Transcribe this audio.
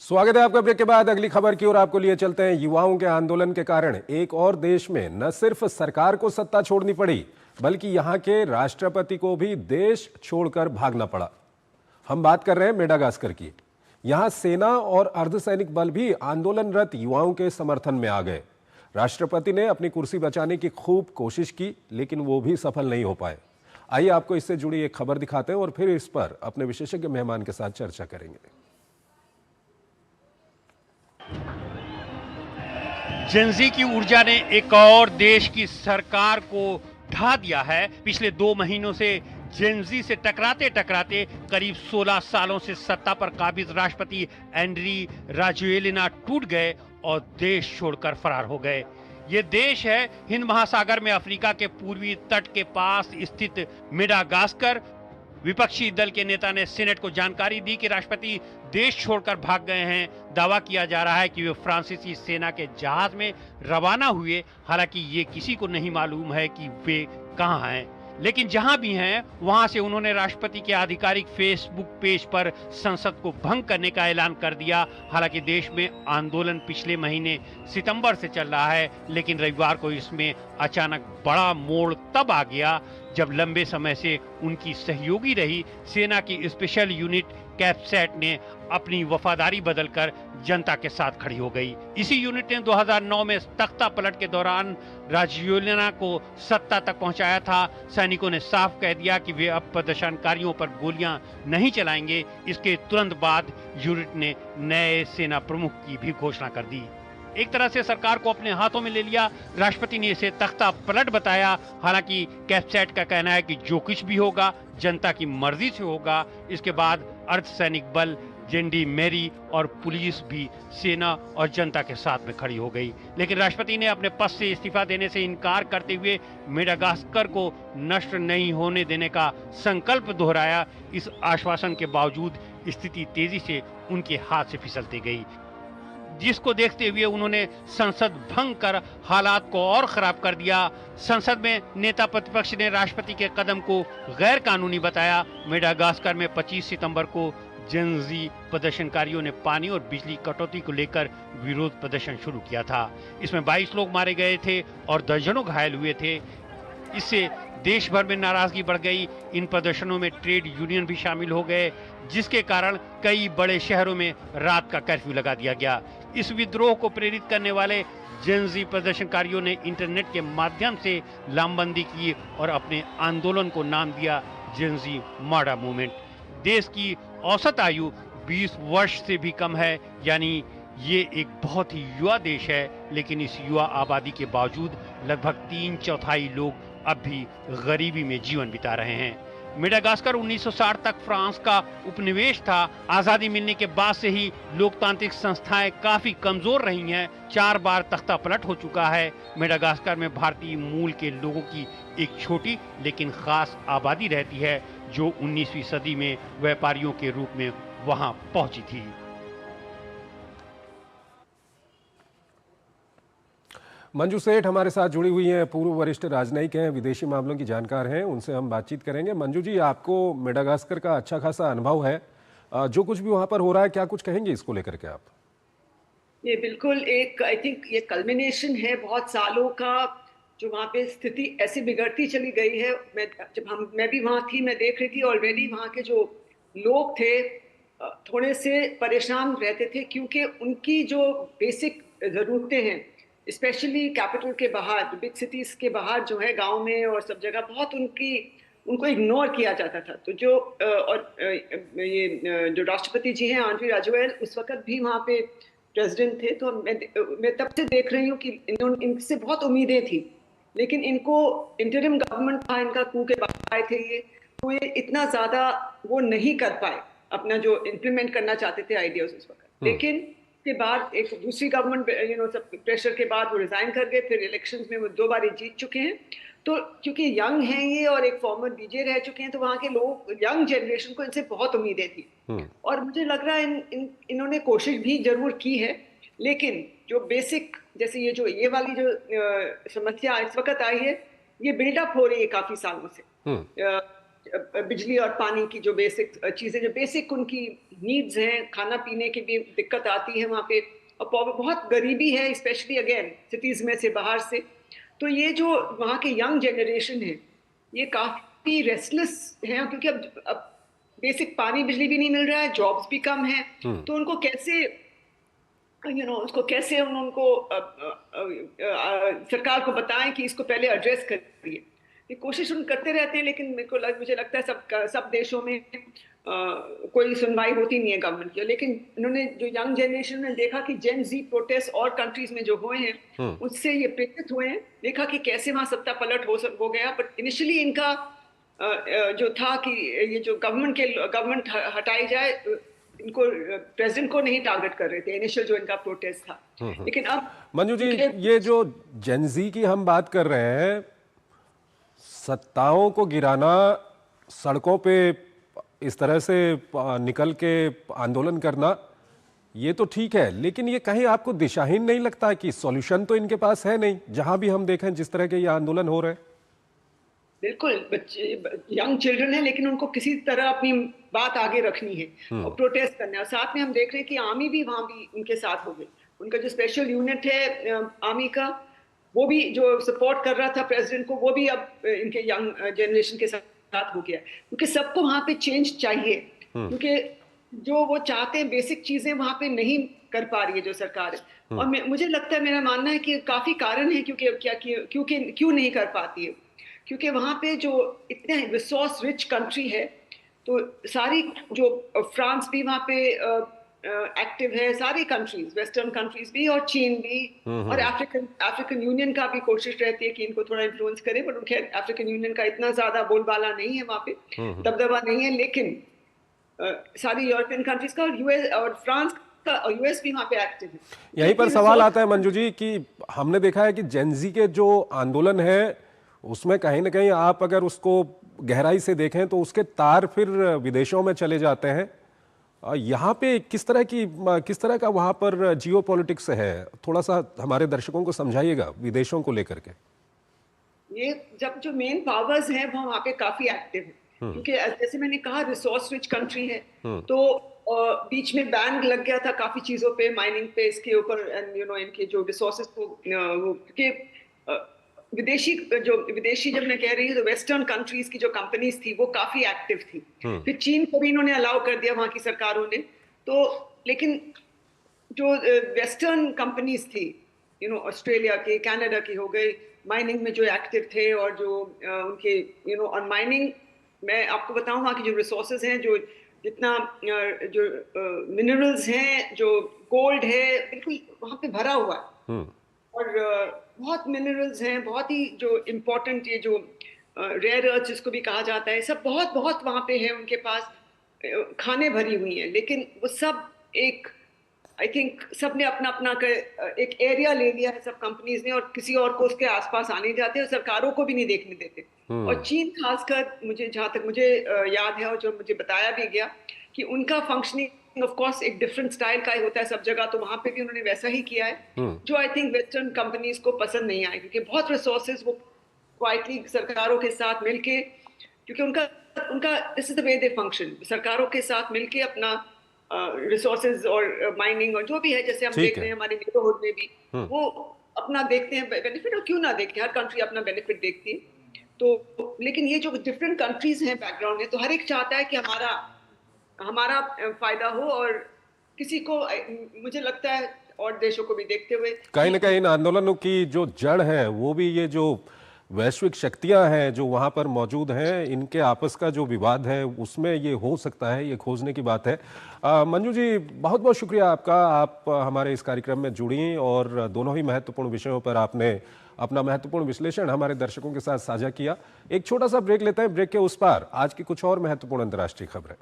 स्वागत है आपका। ब्रेक के बाद अगली खबर की ओर आपको लिए चलते हैं। युवाओं के आंदोलन के कारण एक और देश में न सिर्फ सरकार को सत्ता छोड़नी पड़ी, बल्कि यहां के राष्ट्रपति को भी देश छोड़कर भागना पड़ा। हम बात कर रहे हैं मेडागास्कर की। यहां सेना और अर्धसैनिक बल भी आंदोलनरत युवाओं के समर्थन में आ गए। राष्ट्रपति ने अपनी कुर्सी बचाने की खूब कोशिश की, लेकिन वो भी सफल नहीं हो पाए। आइए आपको इससे जुड़ी एक खबर दिखाते हैं और फिर इस पर अपने विशेषज्ञ मेहमान के साथ चर्चा करेंगे। जेनजी की ऊर्जा ने एक और देश की सरकार को ढा दिया है। पिछले 2 महीनों से जेनजी से टकराते टकराते करीब 16 सालों से सत्ता पर काबिज राष्ट्रपति एंड्री राजोएलिना टूट गए और देश छोड़कर फरार हो गए। ये देश है हिंद महासागर में अफ्रीका के पूर्वी तट के पास स्थित मेडागास्कर। विपक्षी दल के नेता ने सीनेट को जानकारी दी कि राष्ट्रपति देश छोड़कर भाग गए हैं। दावा किया जा रहा है कि वे फ्रांसीसी सेना के जहाज में रवाना हुए। हालांकि ये किसी को नहीं मालूम है कि वे कहां हैं, लेकिन जहां भी हैं वहां से उन्होंने राष्ट्रपति के आधिकारिक फेसबुक पेज पर संसद को भंग करने का ऐलान कर दिया। हालांकि देश में आंदोलन पिछले महीने सितंबर से चल रहा है, लेकिन रविवार को इसमें अचानक बड़ा मोड़ तब आ गया जब लंबे समय से उनकी सहयोगी रही सेना की स्पेशल यूनिट कैप्सैट ने अपनी वफादारी बदलकर जनता के साथ खड़ी हो गई। इसी यूनिट ने 2009 में तख्ता पलट के दौरान राजोएलिना को सत्ता तक पहुंचाया था। सैनिकों ने साफ कह दिया कि वे अब प्रदर्शनकारियों पर गोलियां नहीं चलाएंगे। इसके तुरंत बाद यूनिट ने नए सेना प्रमुख की भी घोषणा कर दी। एक तरह से सरकार को अपने हाथों में ले लिया। राष्ट्रपति ने इसे तख्ता पलट बताया। हालांकि कैप्सैट का कहना है कि जो कुछ भी होगा जनता की मर्जी से होगा। इसके बाद अर्धसैनिक बल, जेंडीमेरी और पुलिस भी सेना और जनता के साथ में खड़ी हो गई। लेकिन राष्ट्रपति ने अपने पद से इस्तीफा देने से इनकार करते हुए मेडागास्कर को नष्ट नहीं होने देने का संकल्प दोहराया। इस आश्वासन के बावजूद स्थिति तेजी से उनके हाथ से फिसलती गई, जिसको देखते हुए उन्होंने संसद भंग कर हालात को और खराब कर दिया। संसद में नेता प्रतिपक्ष ने राष्ट्रपति के कदम को गैर कानूनी बताया। मेडागास्कर में 25 सितंबर को जेनजी प्रदर्शनकारियों ने पानी और बिजली कटौती को लेकर विरोध प्रदर्शन शुरू किया था। इसमें 22 लोग मारे गए थे और दर्जनों घायल हुए थे। इससे देश भर में नाराजगी बढ़ गई। इन प्रदर्शनों में ट्रेड यूनियन भी शामिल हो गए, जिसके कारण कई बड़े शहरों में रात का कर्फ्यू लगा दिया गया। इस विद्रोह को प्रेरित करने वाले जेनजी प्रदर्शनकारियों ने इंटरनेट के माध्यम से लामबंदी की और अपने आंदोलन को नाम दिया जेनजी मर्डर मूवमेंट। देश की औसत आयु 20 वर्ष से भी कम है, यानी ये एक बहुत ही युवा देश है। लेकिन इस युवा आबादी के बावजूद लगभग 3/4 लोग अब भी गरीबी में जीवन बिता रहे हैं। मेडागास्कर 1960 तक फ्रांस का उपनिवेश था। आजादी मिलने के बाद से ही लोकतांत्रिक संस्थाएं काफी कमजोर रही हैं। 4 बार तख्ता पलट हो चुका है। मेडागास्कर में भारतीय मूल के लोगों की एक छोटी लेकिन खास आबादी रहती है, जो 19वीं सदी में व्यापारियों के रूप में वहां पहुंची थी। मंजू सेठ हमारे साथ जुड़ी हुई हैं, पूर्व वरिष्ठ राजनयिक हैं, विदेशी मामलों की जानकार हैं। उनसे हम बातचीत करेंगे। मंजू जी, आपको मेडागास्कर का अच्छा खासा अनुभव है। जो कुछ भी वहां पर हो रहा है, क्या कुछ कहेंगे इसको लेकर के आप? ये बिल्कुल एक आई थिंक ये कल्मिनेशन है बहुत सालों का, जो वहाँ पे स्थिति ऐसी बिगड़ती चली गई है। मैं भी वहाँ थी, मैं देख रही थी ऑलरेडी वहाँ के जो लोग थे थोड़े से परेशान रहते थे, क्योंकि उनकी जो बेसिक ज़रूरतें हैं, स्पेशली कैपिटल के बाहर, बिग सिटीज़ के बाहर जो है, गांव में और सब जगह बहुत उनको इग्नोर किया जाता था। तो ये जो राष्ट्रपति जी हैं आंद्री राजोएल, उस वक्त भी वहाँ पे प्रेसिडेंट थे। तो मैं तब से देख रही हूँ कि इनसे बहुत उम्मीदें थी, लेकिन इनको इंटरिम गवर्नमेंट था, इनका कू के बाद आए थे ये, तो ये इतना ज़्यादा वो नहीं कर पाए अपना जो इम्प्लीमेंट करना चाहते थे आइडियाज उस वक्त। लेकिन के बाद एक दूसरी गवर्नमेंट सब प्रेशर के बाद वो रिजाइन कर गए। फिर इलेक्शंस में वो 2 बार जीत चुके हैं। तो क्योंकि यंग हैं ये और एक फॉर्मर डीजे रह चुके हैं, तो वहाँ के लोग, यंग जनरेशन को इनसे बहुत उम्मीदें थी। और मुझे लग रहा है इन्होंने कोशिश भी जरूर की है, लेकिन जो बेसिक, जैसे ये वाली जो समस्या इस वक्त आई है, ये बिल्डअप हो रही है काफी सालों से। बिजली और पानी की जो बेसिक चीजें, जो बेसिक उनकी नीड्स हैं, खाना पीने की भी दिक्कत आती है वहाँ पे, और बहुत गरीबी है, स्पेशली अगेन सिटीज में से, बाहर से। तो ये जो वहाँ के यंग जनरेशन है, ये काफी रेस्टलेस है, क्योंकि अब बेसिक पानी बिजली भी नहीं मिल रहा है, जॉब्स भी कम है। तो उनको कैसे उसको कैसे उनको सरकार को बताएं कि इसको पहले एड्रेस करिए। ये कोशिश उन करते रहते हैं, लेकिन मुझे लगता है सब देशों में कोई सुनवाई होती नहीं है गवर्नमेंट की। लेकिन इन्होंने जो यंग जनरेशन ने देखा कि जेन जी प्रोटेस्ट और कंट्रीज में जो हुए हैं, उससे ये प्रेरित हुए हैं, देखा कि कैसे वहां सत्ता पलट हो गया। बट इनिशियली इनका जो था कि ये जो गवर्नमेंट हटाई जाए, इनको प्रेसिडेंट को नहीं टारगेट कर रहे थे इनिशियल जो इनका प्रोटेस्ट था। लेकिन अब मंजू जी, ये जो जेनजी की हम बात कर रहे हैं, सत्ताओं को गिराना, सड़कों पे इस तरह से निकल के आंदोलन करना, ये तो ठीक है, लेकिन ये कहीं आपको दिशाहीन नहीं लगता कि सॉल्यूशन तो इनके पास है नहीं, जहां भी हम देखें जिस तरह के ये आंदोलन हो रहे हैं? बिल्कुल, बच्चे यंग चिल्ड्रन है, लेकिन उनको किसी तरह अपनी बात आगे रखनी है और प्रोटेस्ट करना है। और साथ में हम देख रहे हैं कि आर्मी भी वहां भी उनके साथ हो गई। उनका जो स्पेशल यूनिट है आर्मी का, वो भी जो सपोर्ट कर रहा था प्रेसिडेंट को, वो भी अब इनके यंग जनरेशन के साथ हो गया, क्योंकि सबको वहां पे चेंज चाहिए। क्योंकि जो वो चाहते हैं बेसिक चीजें वहां पे नहीं कर पा रही है जो सरकार है। और मुझे लगता है, मेरा मानना है कि काफी कारण है क्यों नहीं कर पाती है। क्योंकि वहां पे जो इतने रिसोर्स रिच कंट्री है, तो सारी जो फ्रांस भी वहां पे एक्टिव है, सारी कंट्रीज, वेस्टर्न कंट्रीज भी और चीन भी, और अफ्रीकन यूनियन का भी कोशिश रहती है कि इनको थोड़ा इन्फ्लुएंस करे। बट उनके अफ्रीकन यूनियन का इतना ज्यादा बोलबाला नहीं है वहां पे, दबदबा नहीं है। लेकिन सारी यूरोपियन कंट्रीज का, और यूएस और फ्रांस का और यूएस भी वहां पे एक्टिव है। यहीं पर सवाल आता है मंजू जी कि हमने देखा है कि जेनजी के जो आंदोलन है, उसमें कहीं ना कहीं आप अगर उसको गहराई से देखें तो उसके तार फिर विदेशों में चले जाते हैं। यहाँ पे किस तरह का वहाँ पर जियो पॉलिटिक्स है, थोड़ा सा हमारे दर्शकों को समझाइएगा विदेशों को लेकर के। ये जब जो मेन पावर्स हैं वो वहाँ पे काफी एक्टिव है, क्योंकि जैसे मैंने कहा रिसोर्स रिच कंट्री है, तो बीच में बैन लग गया था काफी चीजों पे, माइनिंग पे, इसके ऊपर, एंड इनके जो रिसोर्सेज को विदेशी जब मैं कह रही हूँ, तो वेस्टर्न कंट्रीज की जो कंपनीज थी वो काफी एक्टिव थी। फिर चीन को भी इन्होंने अलाउ कर दिया वहां की सरकारों ने। तो लेकिन जो वेस्टर्न कंपनीज थी, ऑस्ट्रेलिया की, कनाडा की हो गई, माइनिंग में जो एक्टिव थे, और जो उनके और माइनिंग, मैं आपको बताऊं वहां की जो रिसोर्सेज हैं, जो जितना जो मिनरल्स हैं, जो गोल्ड है, बिल्कुल वहां पे भरा हुआ है। और बहुत मिनरल्स हैं, बहुत ही जो इम्पोर्टेंट, ये जो रेयर अर्थ जिसको भी कहा जाता है, सब बहुत बहुत वहां पे है उनके पास, खाने भरी हुई हैं। लेकिन वो सब आई थिंक सब ने अपना अपना एक एरिया ले लिया है सब कंपनीज ने, और किसी और को उसके आसपास आने जाते हैं, और सरकारों को भी नहीं देखने देते। और चीन खासकर, जहां तक मुझे याद है और जो मुझे बताया भी गया, कि उनका फंक्शनिंग ऑफ कोर्स एक डिफरेंट स्टाइल का ही होता है सब जगह, तो वहां पे भी उन्होंने वैसा ही किया है, जो आई थिंक वेस्टर्न कंपनीज को पसंद नहीं आए, क्योंकि बहुत रिसोर्सेज वो क्वाइटली सरकारों के साथ मिलके, क्योंकि उनका this is the way they function, सरकारों के साथ मिलके अपना रिसोर्सेज और माइनिंग और जो भी है, जैसे हम देख रहे हैं हमारे नेबरहुड में भी, वो अपना देखते हैं बेनिफिट, और क्यों ना देखें, हर कंट्री अपना बेनिफिट देखती है। तो लेकिन ये जो डिफरेंट कंट्रीज हैं बैकग्राउंड में, तो हर एक चाहता है कि हमारा फायदा हो, और किसी को, मुझे लगता है, और देशों को भी देखते हुए कहीं ना कहीं इन आंदोलनों की जो जड़ है वो भी ये जो वैश्विक शक्तियां हैं जो वहां पर मौजूद हैं, इनके आपस का जो विवाद है उसमें ये हो सकता है, ये खोजने की बात है। मंजू जी, बहुत बहुत शुक्रिया आपका, आप हमारे इस कार्यक्रम में जुड़ी और दोनों ही महत्वपूर्ण विषयों पर आपने अपना महत्वपूर्ण विश्लेषण हमारे दर्शकों के साथ साझा किया। एक छोटा सा ब्रेक लेते हैं, ब्रेक के उस पार आज की कुछ और महत्वपूर्ण अंतर्राष्ट्रीय खबरें।